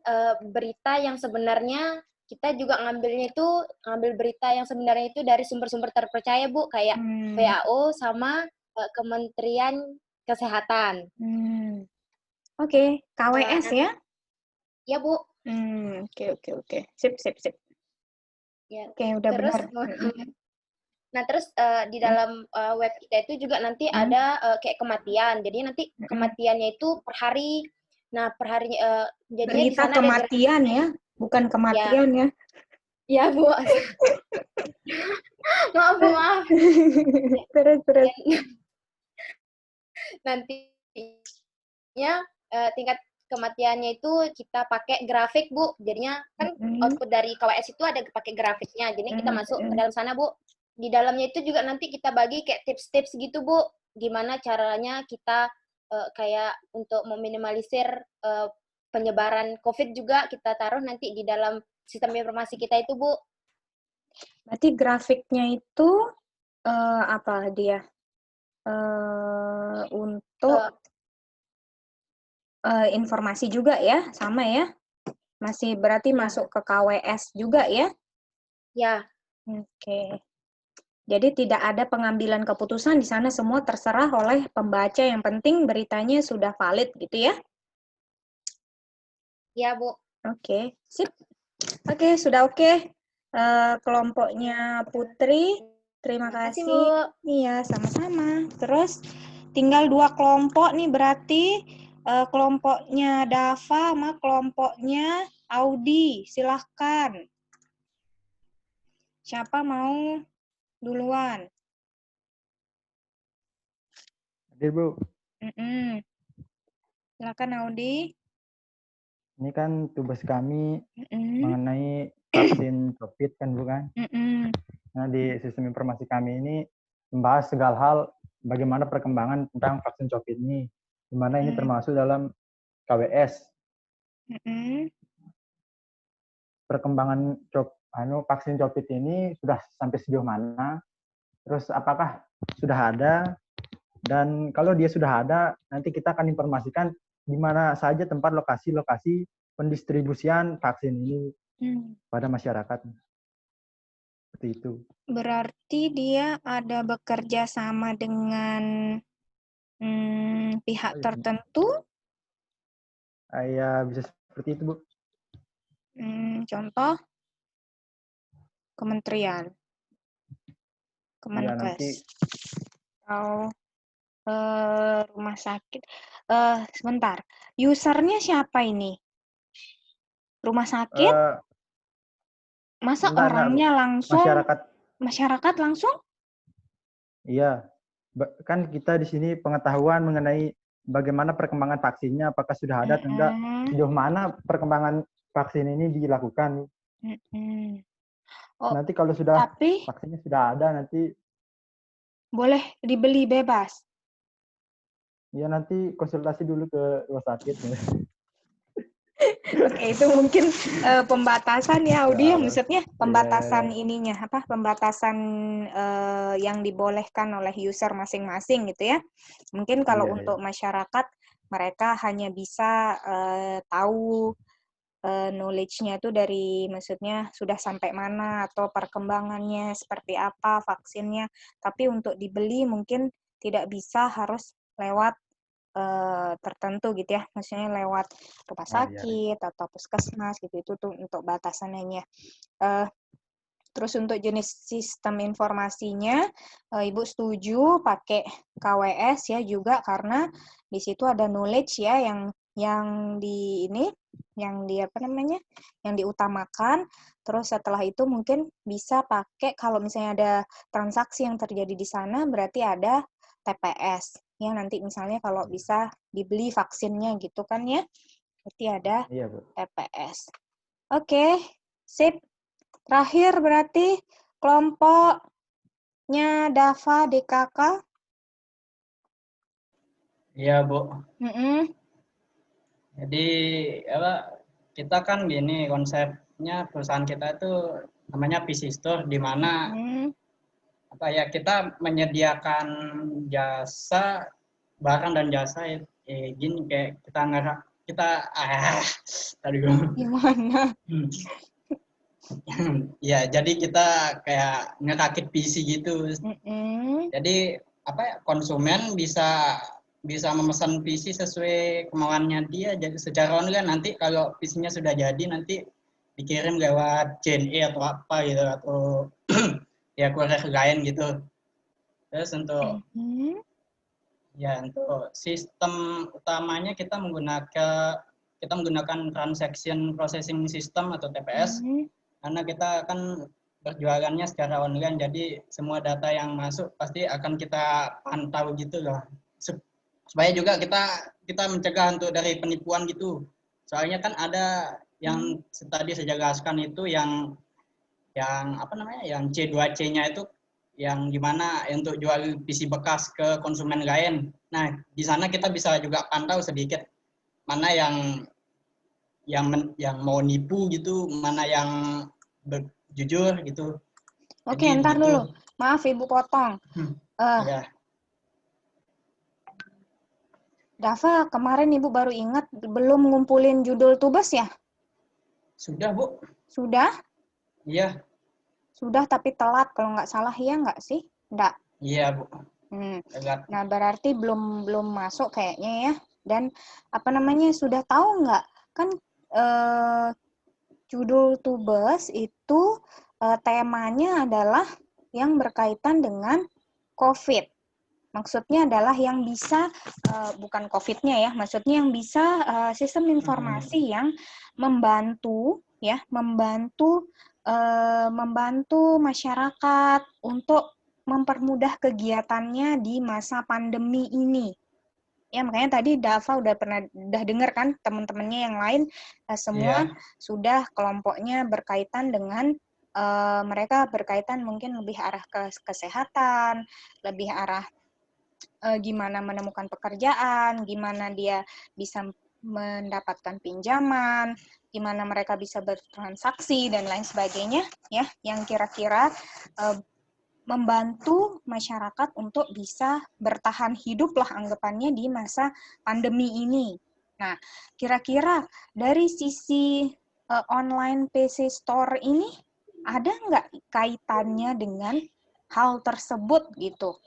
berita yang sebenarnya. Kita juga ngambil berita yang sebenarnya itu dari sumber-sumber terpercaya, Bu, kayak WHO sama Kementerian Kesehatan. Oke, KWS ya? Ya, Bu. Oke. Sip. Ya. Oke, udah terus, benar. Nah, terus di dalam web kita itu juga nanti ada kayak kematian. Jadi nanti kematiannya itu per hari. Nah, per hari jadi berita kematian ya, bukan kematian ya. Ya, Bu. Maaf, Bu, maaf. Terus. Nantinya tingkat kematiannya itu kita pakai grafik, Bu. Jadinya kan output dari KWS itu ada pakai grafiknya. Jadi kita masuk ke dalam sana, Bu. Di dalamnya itu juga nanti kita bagi kayak tips-tips gitu, Bu. Gimana caranya kita kayak untuk meminimalisir penyebaran COVID juga kita taruh nanti di dalam sistem informasi kita itu, Bu. Berarti grafiknya itu apa dia? Untuk informasi juga ya, sama ya? Masih berarti masuk ke KWS juga ya? Ya. Oke. Jadi tidak ada pengambilan keputusan di sana, semua terserah oleh pembaca. Yang penting beritanya sudah valid gitu ya? Ya, Bu. Oke, sip. Oke, sudah oke. Kelompoknya Putri, terima kasih. Bu. Iya, sama-sama. Terus tinggal 2 kelompok nih, berarti kelompoknya Dava sama kelompoknya Audi. Silahkan. Siapa mau duluan? Hadir, Bu. Silakan Audi. Ini kan tugas kami mengenai vaksin COVID kan, Bu kan? Nah, di sistem informasi kami ini membahas segala hal bagaimana perkembangan tentang vaksin COVID ini, di mana ini termasuk dalam KWS. Perkembangan vaksin COVID ini sudah sampai sejauh mana? Terus apakah sudah ada? Dan kalau dia sudah ada, nanti kita akan informasikan di mana saja tempat lokasi-lokasi pendistribusian vaksin ini pada masyarakat. Seperti itu. Berarti dia ada bekerja sama dengan pihak tertentu? Ya, bisa seperti itu, Bu. Contoh? Kementerian. Kemenkes. Atau rumah sakit. Sebentar. Usernya siapa ini? Rumah sakit? Masa orangnya langsung? Masyarakat langsung? Iya. Kan kita di sini pengetahuan mengenai bagaimana perkembangan vaksinnya, apakah sudah ada atau enggak, sejauh mana perkembangan vaksin ini dilakukan. Nanti kalau sudah vaksinnya sudah ada, nanti boleh dibeli bebas? Ya, nanti konsultasi dulu ke rumah sakit. Oke, itu mungkin pembatasan ya, Audi, maksudnya pembatasan ininya, apa? Pembatasan yang dibolehkan oleh user masing-masing gitu ya. Mungkin kalau untuk masyarakat, mereka hanya bisa tahu knowledge-nya itu dari, maksudnya sudah sampai mana atau perkembangannya seperti apa vaksinnya. Tapi untuk dibeli mungkin tidak bisa, harus lewat tertentu gitu ya, maksudnya lewat rumah sakit atau puskesmas gitu, itu tuh untuk batasannya. Terus untuk jenis sistem informasinya, Ibu setuju pakai KWS ya juga, karena di situ ada knowledge ya yang diutamakan. Terus setelah itu mungkin bisa pakai, kalau misalnya ada transaksi yang terjadi di sana, berarti ada TPS ya, nanti misalnya kalau bisa dibeli vaksinnya gitu kan ya, berarti ada TPS. Oke, sip. Terakhir berarti kelompoknya Dava DKK. Iya, Bu. Jadi kita kan gini, konsepnya perusahaan kita itu namanya PC Store, di mana kita menyediakan jasa, barang dan jasa gini, kayak gimana? Ya, jadi kita kayak ngerakit PC gitu. Jadi konsumen bisa memesan PC sesuai kemauannya dia, jadi secara online. Nanti kalau PC-nya sudah jadi, nanti dikirim lewat JNE atau apa gitu, atau ya kurir lain gitu. Terus untuk untuk sistem utamanya kita menggunakan transaction processing system atau TPS, karena kita akan berjualannya secara online, jadi semua data yang masuk pasti akan kita pantau gitu loh, supaya juga kita mencegah untuk dari penipuan gitu. Soalnya kan ada yang tadi saya jelaskan itu yang C2C-nya itu, yang dimana untuk jual PC bekas ke konsumen lain. Nah, di sana kita bisa juga pantau sedikit mana yang yang mau nipu gitu, mana yang jujur gitu. Oke, Jadi ntar begitu. dulu. Maaf Ibu potong. Ya. Dava, kemarin Ibu baru ingat belum ngumpulin judul tugas ya? Sudah, Bu. Sudah? Iya. Sudah tapi telat kalau nggak salah, ya nggak sih? Nggak. Iya, Bu. Nah, berarti belum masuk kayaknya ya. Dan apa namanya, sudah tahu nggak? Kan judul tugas itu temanya adalah yang berkaitan dengan COVID. Maksudnya adalah yang bisa, bukan COVID-nya ya, maksudnya yang bisa sistem informasi yang membantu ya, membantu masyarakat untuk mempermudah kegiatannya di masa pandemi ini. Ya, makanya tadi Dava udah dengar kan teman-temannya yang lain semua sudah kelompoknya berkaitan dengan mereka berkaitan mungkin lebih arah ke kesehatan, lebih arah gimana menemukan pekerjaan, gimana dia bisa mendapatkan pinjaman, gimana mereka bisa bertransaksi dan lain sebagainya ya, yang kira-kira membantu masyarakat untuk bisa bertahan hidup lah anggapannya di masa pandemi ini. Nah, kira-kira dari sisi online PC Store ini ada nggak kaitannya dengan hal tersebut gitu?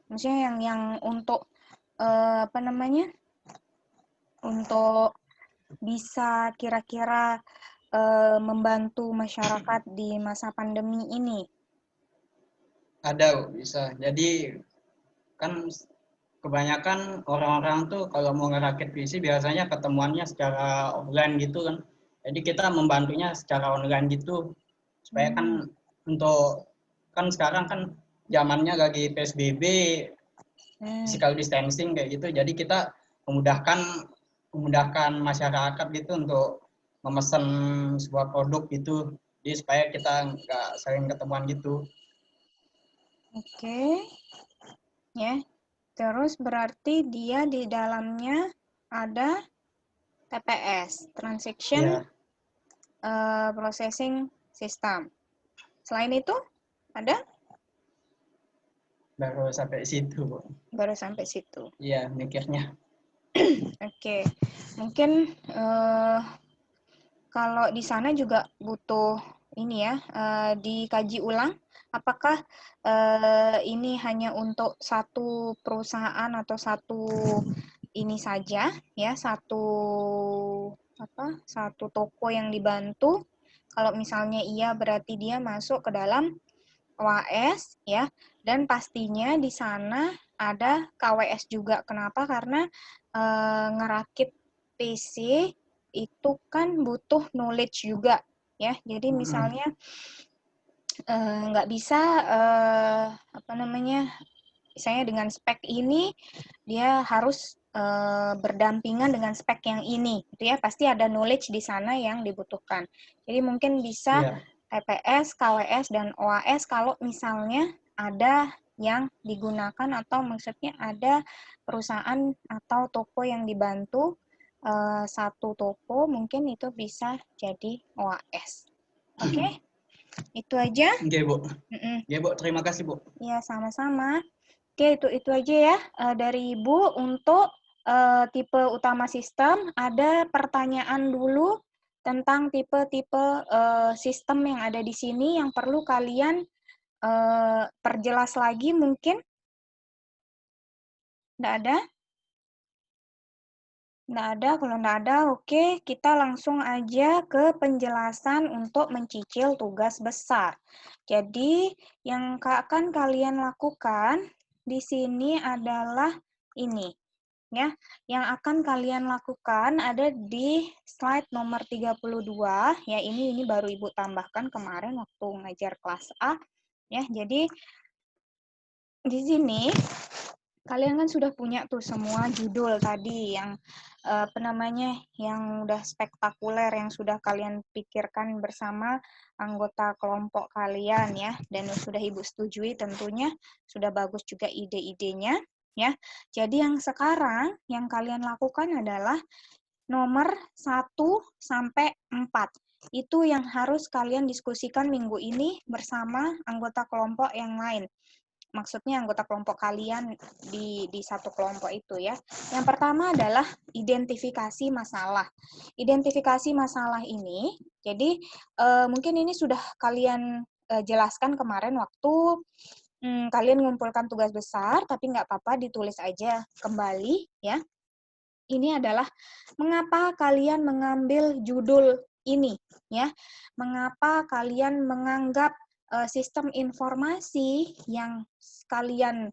Maksudnya yang untuk apa namanya, untuk bisa kira-kira membantu masyarakat di masa pandemi ini. Ada, bisa. Jadi kan kebanyakan orang-orang tuh kalau mau ngerakit PC biasanya ketemuannya secara online gitu kan. Jadi kita membantunya secara online gitu supaya kan untuk kan sekarang kan zamannya lagi PSBB, physical distancing kayak gitu. Jadi kita memudahkan masyarakat gitu untuk memesan sebuah produk gitu. Jadi supaya kita nggak sering ketemuan gitu. Oke. Ya. Terus berarti dia di dalamnya ada TPS, Transaction Processing System. Selain itu ada? Baru sampai situ, Bu. Baru sampai situ. Iya, mikirnya. Oke. Mungkin kalau di sana juga butuh ini ya, dikaji ulang. Apakah ini hanya untuk satu perusahaan atau satu ini saja ya, satu toko yang dibantu? Kalau misalnya iya, berarti dia masuk ke dalam OAS ya, dan pastinya di sana ada KWS juga. Kenapa? Karena ngerakit PC itu kan butuh knowledge juga ya. Jadi misalnya nggak bisa apa namanya, misalnya dengan spek ini dia harus berdampingan dengan spek yang ini, gitu ya. Pasti ada knowledge di sana yang dibutuhkan. Jadi mungkin bisa TPS, KWS, dan OAS kalau misalnya ada yang digunakan atau maksudnya ada perusahaan atau toko yang dibantu satu toko, mungkin itu bisa jadi OAS. Oke? Itu aja. Oke, Bu. Oke, Bu. Terima kasih, Bu. Ya, sama-sama. Oke, itu aja ya dari Ibu untuk tipe utama sistem. Ada pertanyaan dulu tentang tipe-tipe sistem yang ada di sini yang perlu kalian perjelas lagi mungkin? Nggak ada? Nggak ada? Kalau nggak ada, oke. Kita langsung aja ke penjelasan untuk mencicil tugas besar. Jadi, yang akan kalian lakukan di sini adalah ini. Ya, yang akan kalian lakukan ada di slide nomor 32 ya, ini baru Ibu tambahkan kemarin waktu ngajar kelas A ya. Jadi di sini kalian kan sudah punya tuh semua judul tadi yang apa namanya, yang udah spektakuler, yang sudah kalian pikirkan bersama anggota kelompok kalian ya, dan sudah Ibu setujui tentunya, sudah bagus juga ide-idenya. ya. Jadi yang sekarang yang kalian lakukan adalah nomor 1 sampai 4. Itu yang harus kalian diskusikan minggu ini bersama anggota kelompok yang lain. Maksudnya anggota kelompok kalian di satu kelompok itu ya. Yang pertama adalah identifikasi masalah. Identifikasi masalah ini, jadi mungkin ini sudah kalian jelaskan kemarin waktu kalian mengumpulkan tugas besar, tapi nggak apa-apa ditulis aja kembali ya. Ini adalah mengapa kalian mengambil judul ini ya. Mengapa kalian menganggap sistem informasi yang kalian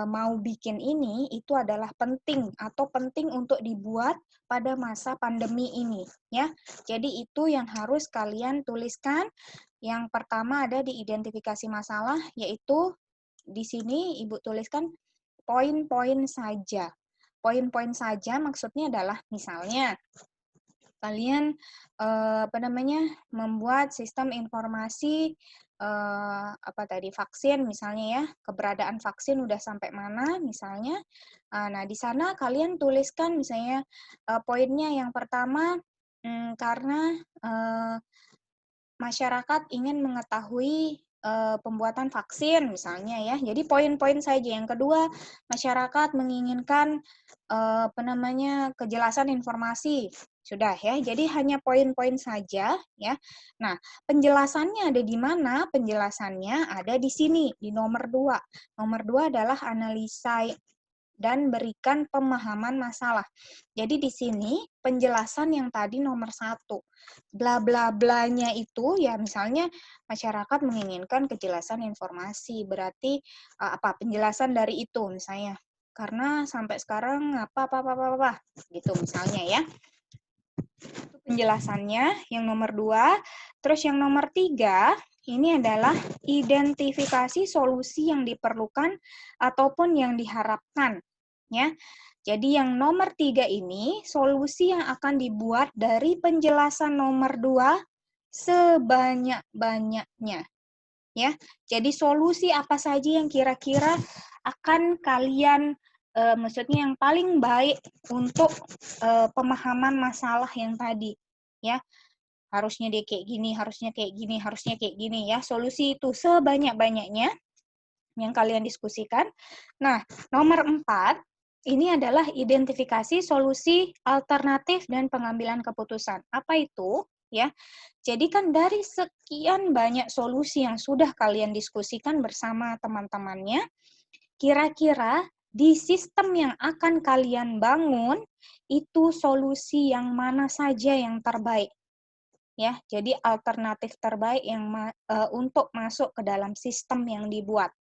mau bikin ini itu adalah penting atau penting untuk dibuat pada masa pandemi ini ya. Jadi itu yang harus kalian tuliskan. Yang pertama ada di identifikasi masalah, yaitu di sini Ibu tuliskan poin-poin saja. Poin-poin saja maksudnya adalah misalnya kalian membuat sistem informasi vaksin misalnya ya, keberadaan vaksin udah sampai mana misalnya. Nah, di sana kalian tuliskan misalnya poinnya yang pertama karena masyarakat ingin mengetahui pembuatan vaksin misalnya ya. Jadi poin-poin saja. Yang kedua, masyarakat menginginkan kejelasan informasi. Sudah ya. Jadi hanya poin-poin saja ya. Nah, penjelasannya ada di mana? Penjelasannya ada di sini di nomor 2. Nomor 2 adalah analisa dan berikan pemahaman masalah. Jadi di sini penjelasan yang tadi nomor 1. Bla bla blanya itu ya misalnya masyarakat menginginkan kejelasan informasi. Berarti penjelasan dari itu misalnya. Karena sampai sekarang apa gitu misalnya ya. Itu penjelasannya yang nomor 2. Terus yang nomor 3 ini adalah identifikasi solusi yang diperlukan ataupun yang diharapkan. Ya, jadi yang nomor 3 ini solusi yang akan dibuat dari penjelasan nomor 2 sebanyak-banyaknya. Ya, jadi solusi apa saja yang kira-kira akan kalian maksudnya yang paling baik untuk pemahaman masalah yang tadi. Ya, harusnya dia kayak gini, harusnya kayak gini, harusnya kayak gini ya. Solusi itu sebanyak-banyaknya yang kalian diskusikan. Nah, nomor 4 ini adalah identifikasi solusi alternatif dan pengambilan keputusan. Apa itu? Ya, jadi kan dari sekian banyak solusi yang sudah kalian diskusikan bersama teman-temannya, kira-kira di sistem yang akan kalian bangun itu solusi yang mana saja yang terbaik? Ya, jadi alternatif terbaik yang untuk masuk ke dalam sistem yang dibuat.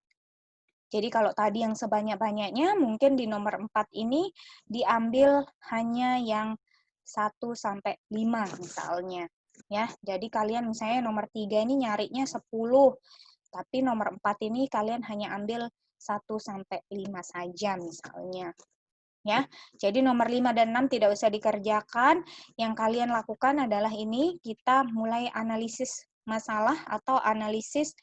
Jadi kalau tadi yang sebanyak-banyaknya, mungkin di nomor 4 ini diambil hanya yang 1 sampai 5 misalnya. Ya, jadi kalian misalnya nomor 3 ini nyarinya 10, tapi nomor 4 ini kalian hanya ambil 1 sampai 5 saja misalnya. Ya, jadi nomor 5 dan 6 tidak usah dikerjakan. Yang kalian lakukan adalah ini, kita mulai analisis masalah atau analisis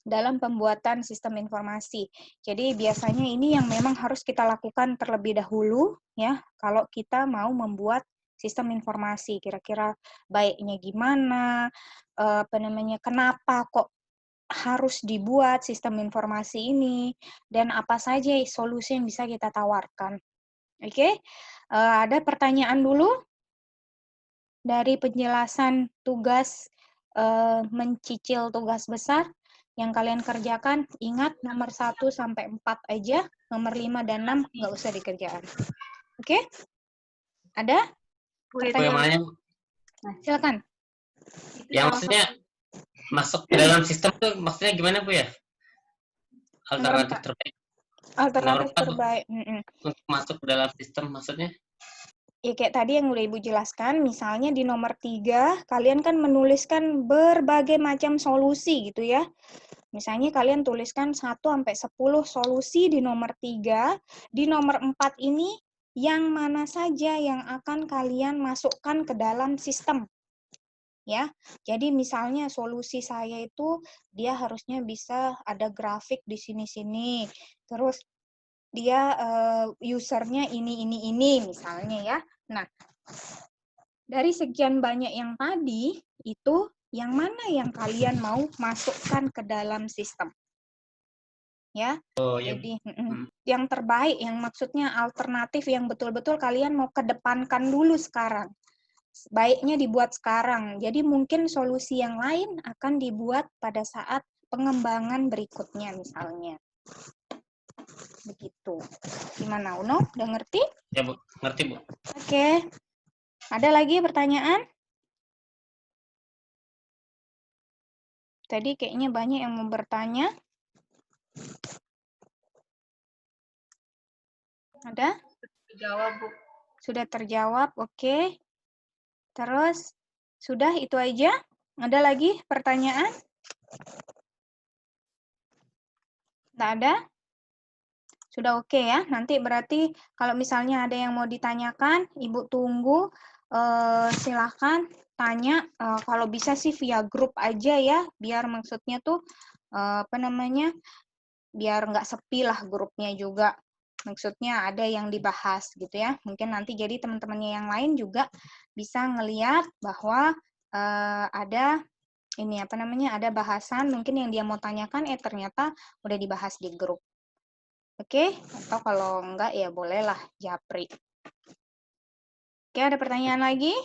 dalam pembuatan sistem informasi. Jadi biasanya ini yang memang harus kita lakukan terlebih dahulu ya kalau kita mau membuat sistem informasi. Kira-kira baiknya gimana? Kenapa kok harus dibuat sistem informasi ini dan apa saja solusi yang bisa kita tawarkan. Oke? Ada pertanyaan dulu dari penjelasan tugas mencicil tugas besar yang kalian kerjakan. Ingat nomor 1 sampai 4 aja, nomor 5 dan 6 nggak usah dikerjakan. Oke? Ada? Pertanyaan? Nah, silakan. Yang maksudnya masuk ke dalam sistem tuh maksudnya gimana Bu ya? Alternatif terbaik. Alternatif terbaik. Untuk masuk ke dalam sistem maksudnya? Ya kayak tadi yang udah Ibu jelaskan, misalnya di nomor 3, kalian kan menuliskan berbagai macam solusi gitu ya. Misalnya kalian tuliskan 1 sampai 10 solusi di nomor 3, di nomor 4 ini yang mana saja yang akan kalian masukkan ke dalam sistem. Ya, jadi misalnya solusi saya itu dia harusnya bisa ada grafik di sini-sini, terus dia usernya ini misalnya ya. Nah, dari sekian banyak yang tadi, itu yang mana yang kalian mau masukkan ke dalam sistem? Ya, jadi yang terbaik, yang maksudnya alternatif yang betul-betul kalian mau kedepankan dulu sekarang. Baiknya dibuat sekarang. Jadi mungkin solusi yang lain akan dibuat pada saat pengembangan berikutnya misalnya. Begitu. Gimana, Uno? Udah ngerti? Ya, Bu. Ngerti, Bu. Oke. Ada lagi pertanyaan? Tadi kayaknya banyak yang mau bertanya. Ada? Terjawab, Bu. Sudah terjawab, oke. Terus, sudah itu aja? Ada lagi pertanyaan? Nggak ada? Sudah oke ya? Nanti berarti kalau misalnya ada yang mau ditanyakan, Ibu tunggu. Silahkan tanya. Kalau bisa sih via grup aja ya, biar maksudnya tuh, biar nggak sepi lah grupnya juga. Maksudnya ada yang dibahas gitu ya. Mungkin nanti jadi teman-temannya yang lain juga bisa ngeliat bahwa ada ada bahasan mungkin yang dia mau tanyakan ternyata udah dibahas di grup. Oke? Atau kalau enggak ya bolehlah japri. Oke, ada pertanyaan lagi?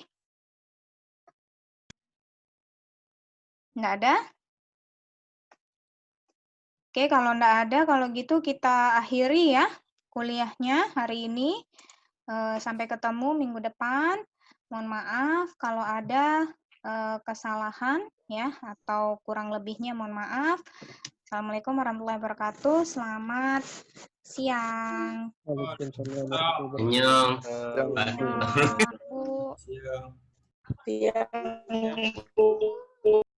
Enggak ada? Oke, kalau enggak ada, kalau gitu kita akhiri ya kuliahnya hari ini. Sampai ketemu minggu depan. Mohon maaf kalau ada kesalahan ya atau kurang lebihnya mohon maaf. Assalamualaikum warahmatullahi wabarakatuh. Selamat siang. Waalaikumsalam warahmatullahi Annyeong. wabarakatuh. Siang.